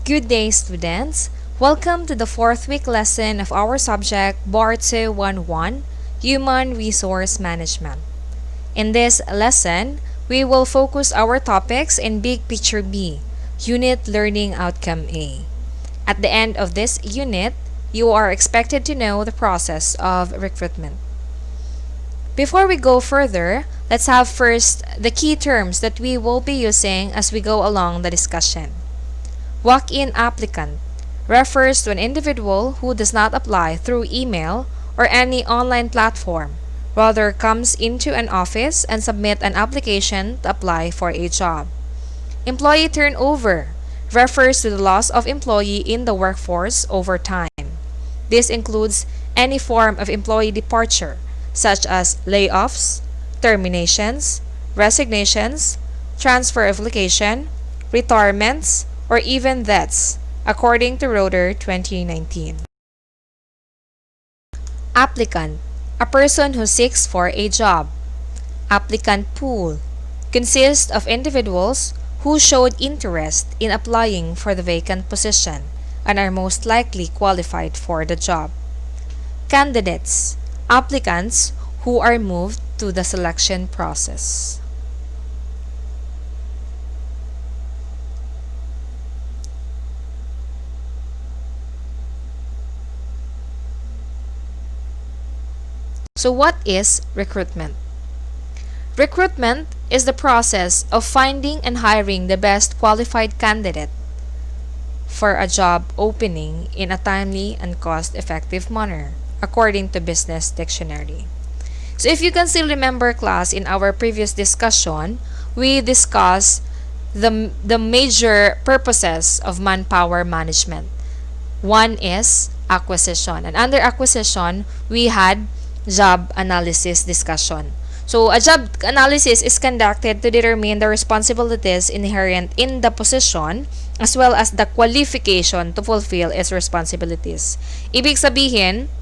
Good day, students. Welcome to the fourth week lesson of our subject BAHR 211, Human Resource Management. In this lesson, we will focus our topics in Big Picture B, Unit Learning Outcome A. At the end of this unit, you are expected to know the process of recruitment. Before we go further, let's have first the key terms that we will be using as we go along the discussion. Walk-in applicant refers to an individual who does not apply through email or any online platform, rather comes into an office and submit an application to apply for a job. Employee turnover refers to the loss of employee in the workforce over time. This includes any form of employee departure, such as layoffs, terminations, resignations, transfer of location, retirements, or even deaths, according to Roeder 2019. Applicant, a person who seeks for a job. Applicant pool consists of individuals who showed interest in applying for the vacant position and are most likely qualified for the job. Candidates, applicants who are moved to the selection process. So what is recruitment? Recruitment is the process of finding and hiring the best qualified candidate for a job opening in a timely and cost-effective manner, according to Business Dictionary. So if you can still remember, class, in our previous discussion, we discussed the major purposes of manpower management. One is acquisition, and under acquisition, we had job analysis discussion. So, a job analysis is conducted to determine the responsibilities inherent in the position as well as the qualification to fulfill its responsibilities. Ibig sabihin,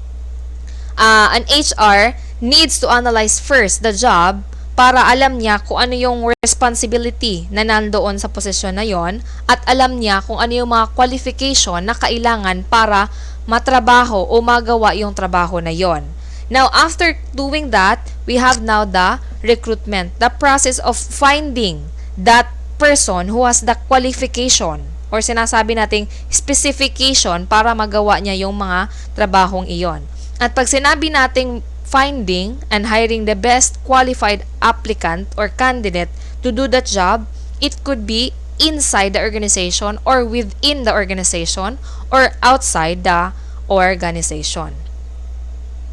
an HR needs to analyze first the job para alam niya kung ano yung responsibility na nandoon sa posisyon na yon at alam niya kung ano yung mga qualification na kailangan para matrabaho o magawa yung trabaho na yon. Now, after doing that, we have now the recruitment, the process of finding that person who has the qualification or sinasabi nating specification para magawa niya yung mga trabahong iyon. At pag sinabi nating finding and hiring the best qualified applicant or candidate to do that job, it could be inside the organization or within the organization or outside the organization.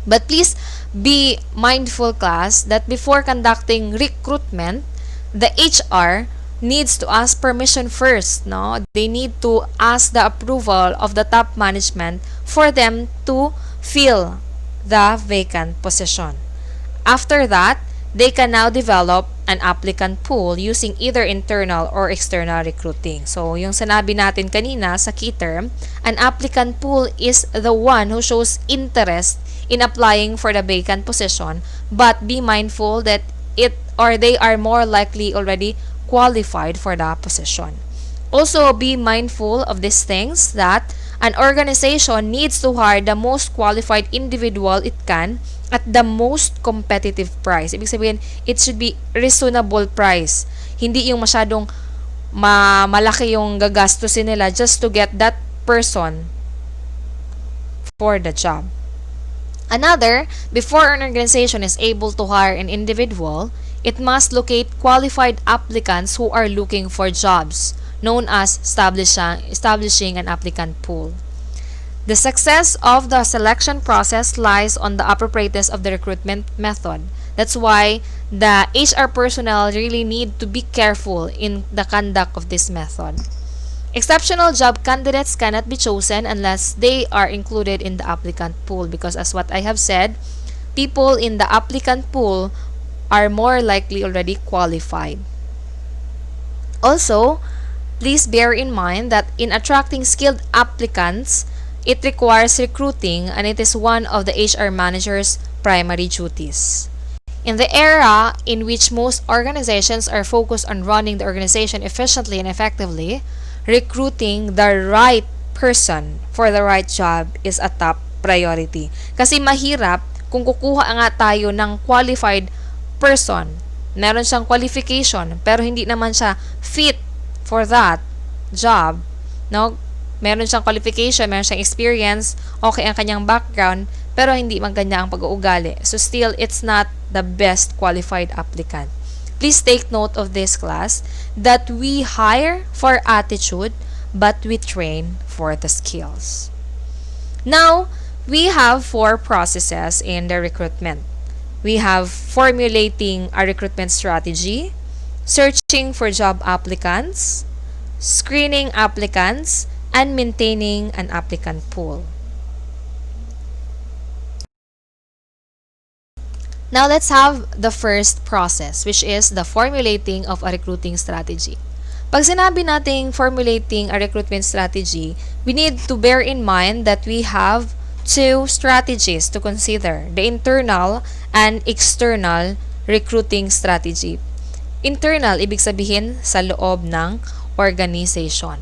But please be mindful, class, that before conducting recruitment, the HR needs to ask permission first. No? They need to ask the approval of the top management for them to fill the vacant position. After that, they can now develop an applicant pool using either internal or external recruiting. So, yung sinabi natin kanina sa key term, an applicant pool is the one who shows interest in applying for the vacant position, but be mindful that they are more likely already qualified for the position. Also, be mindful of these things that an organization needs to hire the most qualified individual it can at the most competitive price. Ibig sabihin, it should be reasonable price. Hindi yung masyadong malaki yung gagastusin nila just to get that person for the job. Another, before an organization is able to hire an individual, it must locate qualified applicants who are looking for jobs, known as establishing an applicant pool. The success of the selection process lies on the appropriateness of the recruitment method. That's why the HR personnel really need to be careful in the conduct of this method. Exceptional job candidates cannot be chosen unless they are included in the applicant pool because, as what I have said, people in the applicant pool are more likely already qualified. Also, please bear in mind that in attracting skilled applicants, it requires recruiting, and it is one of the HR manager's primary duties. In the era in which most organizations are focused on running the organization efficiently and effectively, recruiting the right person for the right job is a top priority. Kasi mahirap kung kukuha nga tayo ng qualified person. Meron siyang qualification pero hindi naman siya fit for that job, no? Meron siyang qualification, meron siyang experience, okay ang kanyang background, pero hindi man kanya ang pag-uugali. So still, it's not the best qualified applicant. Please take note of this, class, that we hire for attitude, but we train for the skills. Now, we have 4 processes in the recruitment. We have formulating a recruitment strategy, searching for job applicants, screening applicants, and maintaining an applicant pool. Now, let's have the first process, which is the formulating of a recruiting strategy. Pag sinabi nating formulating a recruitment strategy, we need to bear in mind that we have 2 strategies to consider, the internal and external recruiting strategy. Internal, ibig sabihin sa loob ng organization.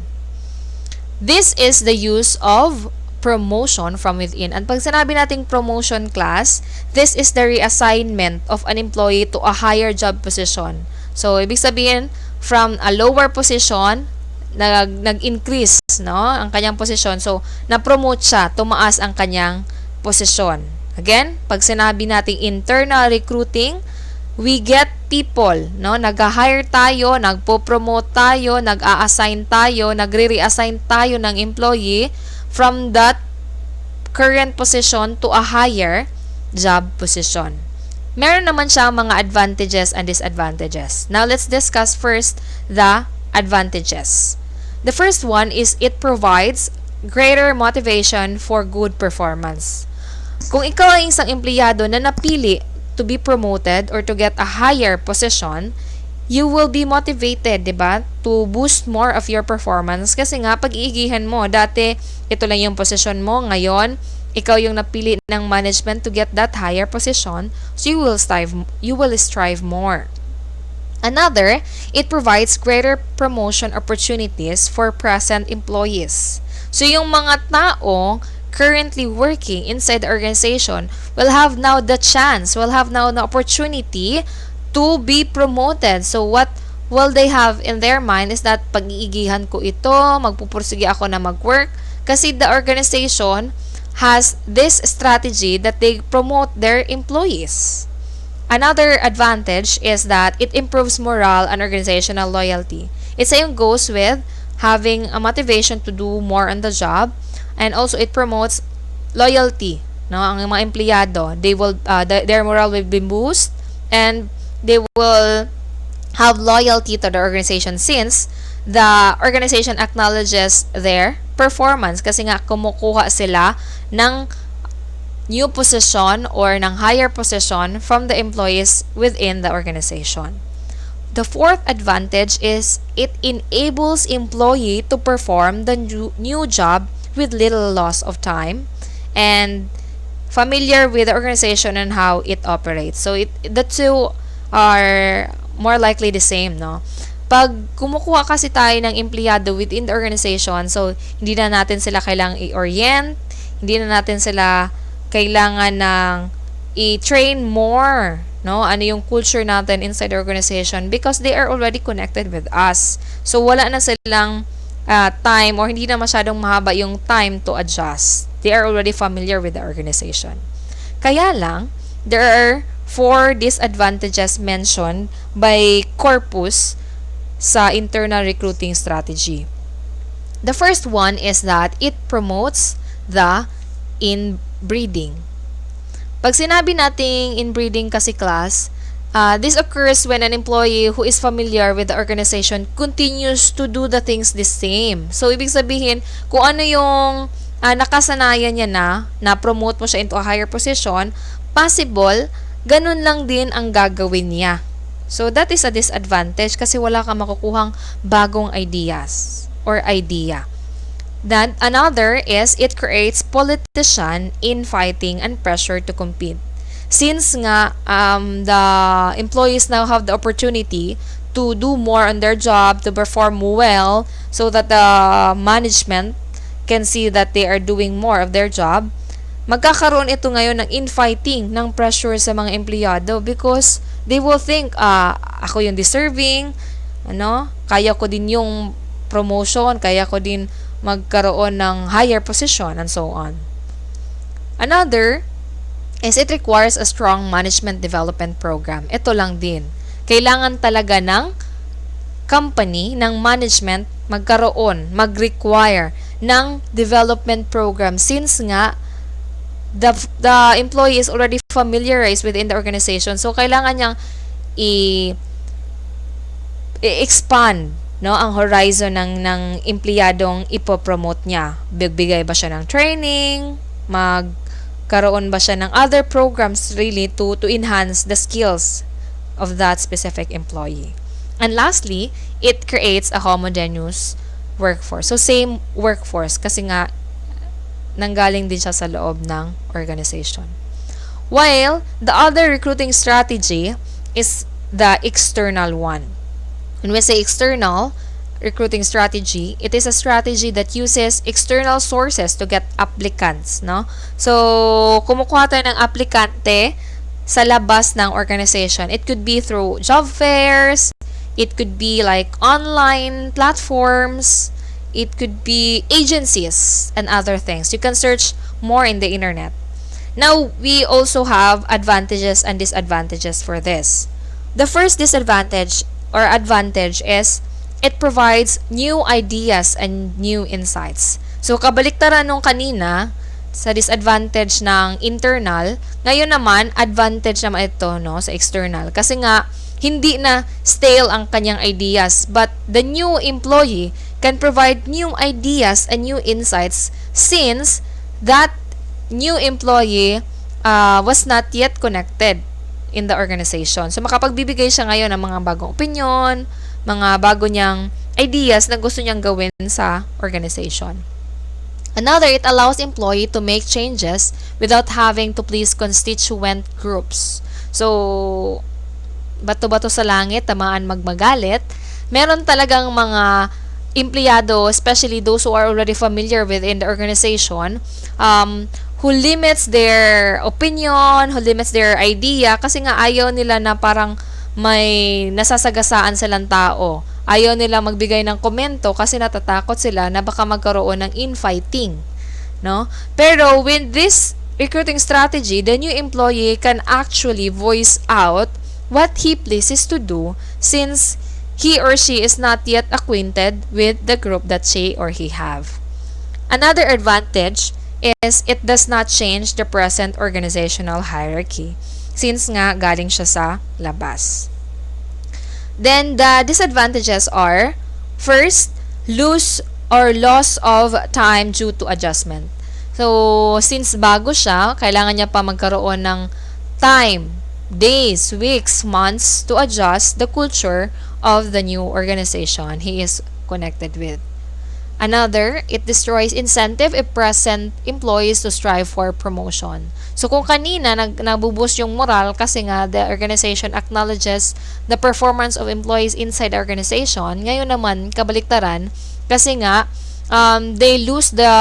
This is the use of promotion from within. And pag sinabi nating promotion, class, this is the reassignment of an employee to a higher job position. So, ibig sabihin, from a lower position, nag-increase, no, ang kanyang posisyon. So, na-promote siya, tumaas ang kanyang posisyon. Again, pag sinabi nating internal recruiting, we get people, no? Nag-hire tayo, nagpo-promote tayo, nag-a-assign tayo, nagre-reassign tayo ng employee from that current position to a higher job position. Meron naman siya mga advantages and disadvantages. Now, let's discuss first the advantages. The first one is it provides greater motivation for good performance. Kung ikaw ay isang empleyado na napili to be promoted or to get a higher position, you will be motivated, diba, to boost more of your performance kasi nga pag-iigihan mo, dati ito lang yung position mo, ngayon ikaw yung napili ng management to get that higher position, so you will strive more. Another, it provides greater promotion opportunities for present employees. So yung mga tao currently working inside the organization will have now the chance, will have now the opportunity to be promoted. So what will they have in their mind is that pag-iigihan ko ito, magpupursige ako na mag-work kasi the organization has this strategy that they promote their employees. Another advantage is that it improves morale and organizational loyalty. It same goes with having a motivation to do more on the job. And also, it promotes loyalty. No, ang mga empleyado, they will their morale will be boost and they will have loyalty to the organization since the organization acknowledges their performance kasi nga kumukuha sila ng new position or ng higher position from the employees within the organization. The fourth advantage is it enables employee to perform the new job with little loss of time and familiar with the organization and how it operates. So the two are more likely the same, no? Pag kumukuha kasi tayo ng empleyado within the organization, so hindi na natin sila kailangang i-orient, hindi na natin sila kailangan ng i-train more, no? Ano yung culture natin inside the organization because they are already connected with us. So wala na silang time or hindi na masyadong mahaba yung time to adjust. They are already familiar with the organization. Kaya lang, there are 4 disadvantages mentioned by Corpus sa internal recruiting strategy. The first one is that it promotes the inbreeding. Pag sinabi nating inbreeding kasi, class, this occurs when an employee who is familiar with the organization continues to do the things the same. So, ibig sabihin, kung ano yung nakasanayan niya na-promote mo siya into a higher position, possible, ganun lang din ang gagawin niya. So, that is a disadvantage kasi wala kang makukuhang bagong ideas or idea. Then, another is it creates politician infighting and pressure to compete. Since nga the employees now have the opportunity to do more on their job, to perform well, so that the management can see that they are doing more of their job, magkakaroon ito ngayon ng infighting, ng pressure sa mga empleyado because they will think, ako yung deserving, kaya ko din yung promotion, kaya ko din magkaroon ng higher position, and so on. Another is it requires a strong management development program. Ito lang din. Kailangan talaga ng company, ng management, mag-require ng development program since nga the employee is already familiarized within the organization. So, kailangan niyang i-expand ang horizon ng empleyadong ipopromote niya. Bibigay ba siya ng training? Magkaroon ba siya ng other programs really to enhance the skills of that specific employee? And lastly, it creates a homogeneous workforce. So, same workforce kasi nga nanggaling din siya sa loob ng organization. While the other recruiting strategy is the external one. When we say external recruiting strategy, it is a strategy that uses external sources to get applicants, So, kumukuha tayo ng aplikante sa labas ng organization. It could be through job fairs, it could be like online platforms, it could be agencies and other things. You can search more in the internet. Now, we also have advantages and disadvantages for this. The first disadvantage or advantage is it provides new ideas and new insights. So, kabaliktaran nung kanina, sa disadvantage ng internal, ngayon naman, advantage naman ito sa external. Kasi nga, hindi na stale ang kanyang ideas, but the new employee can provide new ideas and new insights since that new employee was not yet connected in the organization. So, makapagbibigay siya ngayon ng mga bagong opinion, mga bago niyang ideas na gusto niyang gawin sa organization. Another, it allows employee to make changes without having to please constituent groups. So, bato-bato sa langit, tamaan magmagalit. Meron talagang mga empleyado, especially those who are already familiar within the organization, who limits their opinion, who limits their idea, kasi nga ayaw nila na parang may nasasagasaan silang tao. Ayaw nila magbigay ng komento kasi natatakot sila na baka magkaroon ng infighting, Pero with this recruiting strategy, the new employee can actually voice out what he pleases to do since he or she is not yet acquainted with the group that she or he have. Another advantage is it does not change the present organizational hierarchy since nga galing siya sa labas. Then, the disadvantages are, first, loss of time due to adjustment. So, since bago siya, kailangan niya pa magkaroon ng time, days, weeks, months to adjust the culture of the new organization he is connected with. Another, it destroys incentive if present employees to strive for promotion. So, kung kanina nabuboost yung moral kasi nga the organization acknowledges the performance of employees inside the organization, ngayon naman, kabaliktaran, kasi nga, they lose the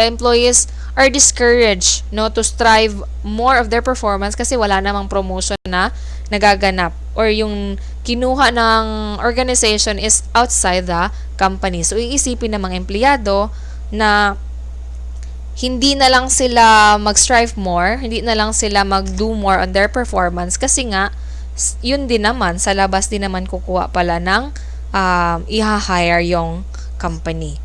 employees are discouraged to strive more of their performance kasi wala namang promotion na nagaganap or yung kinuha ng organization is outside the company. So, iisipin ng mga empleyado na hindi na lang sila mag-strive more, hindi na lang sila mag-do more on their performance kasi nga, yun din naman, sa labas din naman kukuha pala ng i-hire yung company.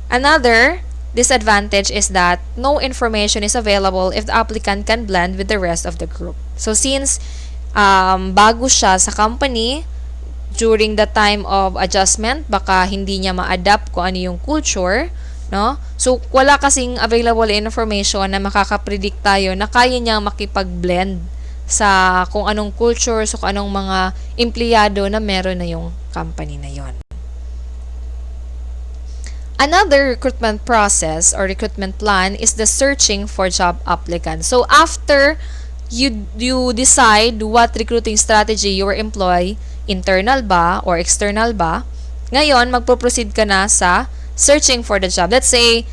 Another disadvantage is that no information is available if the applicant can blend with the rest of the group. So, since bago siya sa company, during the time of adjustment, baka hindi niya ma-adapt kung ano yung culture, So, wala kasing available information na makakapredict tayo na kaya niya makipag-blend sa kung anong culture, so kung anong mga empleyado na meron na yung company na yon. Another recruitment process or recruitment plan is the searching for job applicants. So, after you decide what recruiting strategy you will employ, internal ba or external ba. Ngayon, magpo-proceed ka na sa searching for the job. Let's say,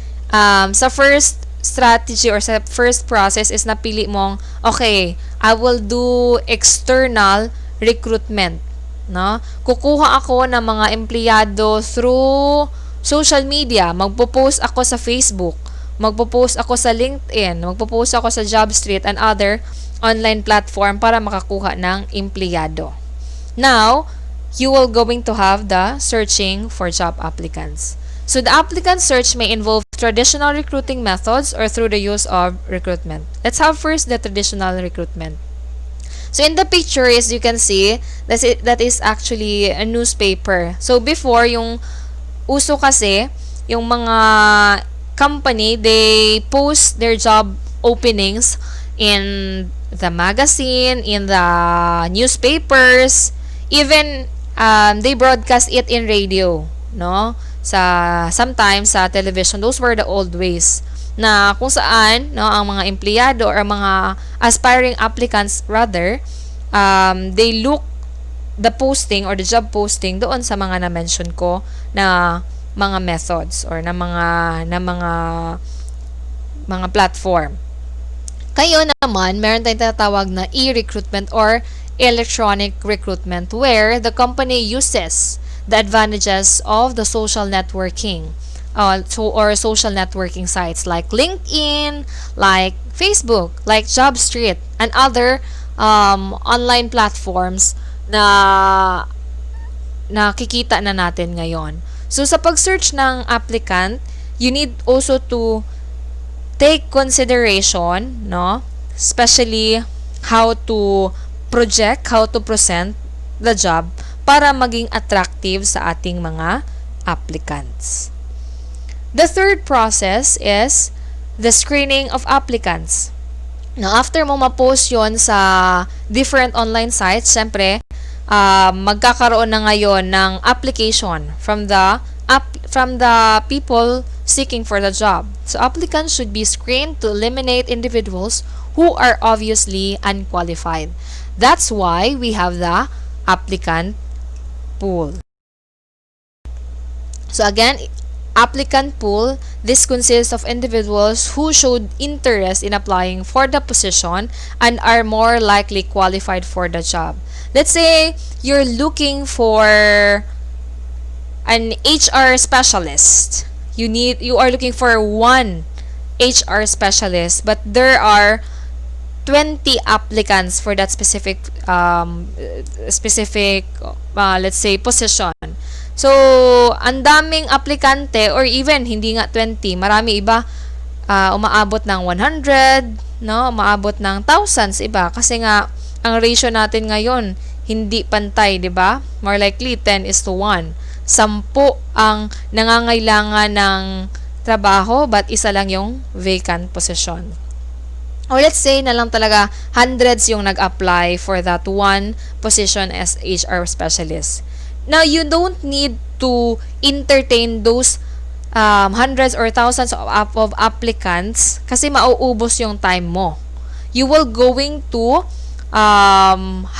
sa first strategy or sa first process is napili mong, okay, I will do external recruitment. No? Kukuha ako ng mga empleyado through social media. Magpo-post ako sa Facebook. Magpo-post ako sa LinkedIn. Magpo-post ako sa JobStreet and other online platform para makakuha ng empleyado. Now, you will going to have the searching for job applicants. So the applicant search may involve traditional recruiting methods or through the use of recruitment. Let's have first the traditional recruitment. So in the picture, as you can see, that is actually a newspaper. So before, yung uso kasi, yung mga company, they post their job openings in the magazine, in the newspapers, even they broadcast it in radio, no? Sometimes sa television. Those were the old ways na kung saan, no, ang mga empleyado or mga aspiring applicants rather, they look the posting or the job posting doon sa mga na-mention ko na mga methods or na mga platform. Kayo naman, meron tayong tinatawag na e-recruitment or electronic recruitment where the company uses the advantages of the social networking or social networking sites like LinkedIn, like Facebook, like JobStreet, and other online platforms na nakikita na natin ngayon. So, sa pag-search ng applicant, you need also to take consideration, no? Especially how to project, how to present the job para maging attractive sa ating mga applicants. The third process is the screening of applicants. Now, after mo ma-post yon sa different online sites, syempre, magkakaroon na ngayon ng application from the people seeking for the job. So, applicants should be screened to eliminate individuals who are obviously unqualified. That's why we have the applicant pool. So, again, applicant pool, this consists of individuals who showed interest in applying for the position and are more likely qualified for the job. Let's say you're looking for an HR specialist. You are looking for one HR specialist, but there are 20 applicants for that specific let's say position. So, ang daming aplikante or even hindi nga 20, marami iba umaabot ng 100, no? Umaabot ng thousands iba kasi nga ang ratio natin ngayon hindi pantay, 'di ba? More likely 10:1. 10 ang nangangailangan ng trabaho but isa lang yung vacant position. Or let's say na lang talaga hundreds yung nag-apply for that one position as HR specialist. Now, you don't need to entertain those hundreds or thousands of applicants kasi mauubos yung time mo. You will going to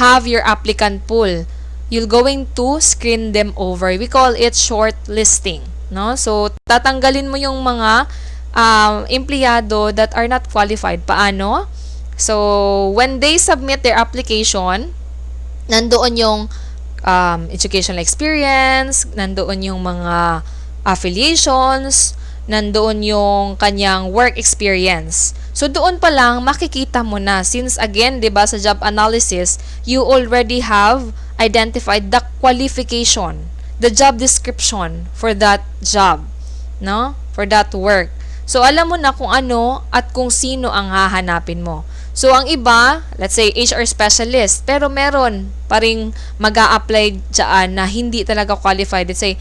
have your applicant pool. You're going to screen them over. We call it shortlisting. No? So, tatanggalin mo yung mga empleyado that are not qualified. Paano? So, when they submit their application, nandoon yung educational experience, nandoon yung mga affiliations, nandoon yung kanyang work experience. So, doon pa lang makikita mo na since again, 'di ba, sa job analysis, you already have identified the qualification, the job description for that job, no? For that work. So, alam mo na kung ano at kung sino ang hahanapin mo. So, ang iba, let's say, HR specialist, pero meron pa ring mag-a-apply dyan na hindi talaga qualified. Let's say,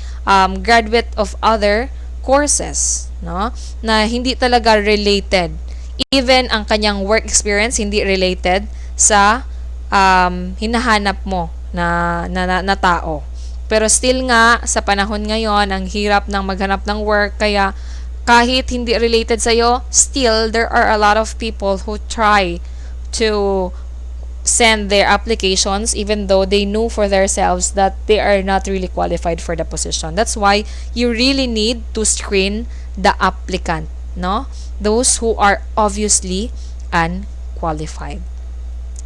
graduate of other courses, no? Na hindi talaga related. Even ang kanyang work experience, hindi related sa hinahanap mo na tao. Pero still nga, sa panahon ngayon, ang hirap ng maghanap ng work, kaya kahit hindi related sa'yo, still, there are a lot of people who try to send their applications even though they know for themselves that they are not really qualified for the position. That's why you really need to screen the applicant, no? Those who are obviously unqualified.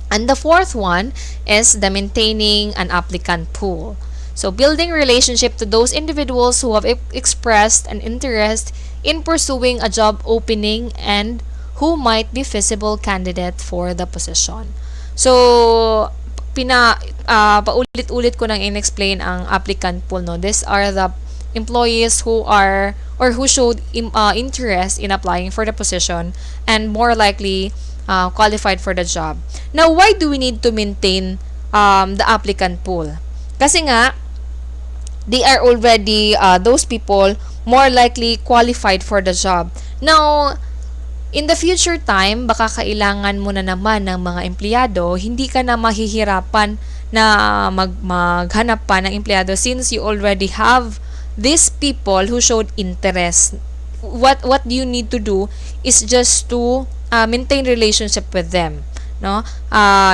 And the fourth one is the maintaining an applicant pool. So building relationship to those individuals who have expressed an interest in pursuing a job opening and who might be feasible candidate for the position. So paulit-ulit ko nang in-explain ang applicant pool, no. These are the employees who are or who showed interest in applying for the position and more likely qualified for the job. Now, why do we need to maintain the applicant pool? Kasi nga, they are already, those people, more likely qualified for the job. Now, in the future time, baka kailangan mo na naman ng mga empleyado, hindi ka na mahihirapan na maghanap pa ng empleyado since you already have these people who showed interest. What you need to do is just to maintain relationship with them, no?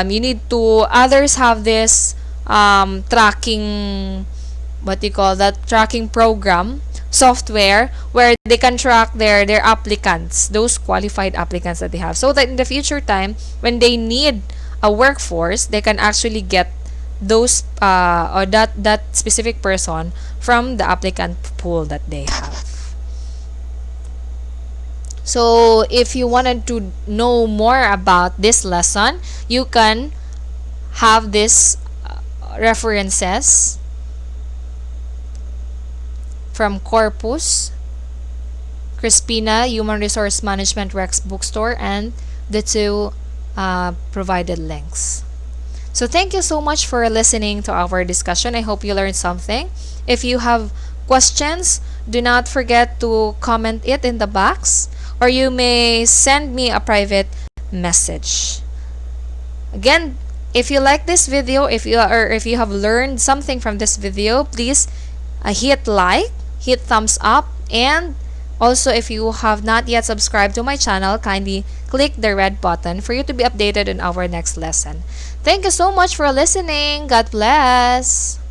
You need to others have this tracking, what you call that, tracking program software where they can track their applicants, those qualified applicants that they have, so that in the future time when they need a workforce, they can actually get those or that specific person from the applicant pool that they have. So if you wanted to know more about this lesson, you can have this references from Corpus, Crispina, Human Resource Management Rex Bookstore, and the two provided links. So thank you so much for listening to our discussion. I hope you learned something. If you have questions, do not forget to comment it in the box, or you may send me a private message. Again, if you like this video, if you have learned something from this video, please hit like, hit thumbs up, and also if you have not yet subscribed to my channel, kindly click the red button for you to be updated on our next lesson. Thank you so much for listening. God bless.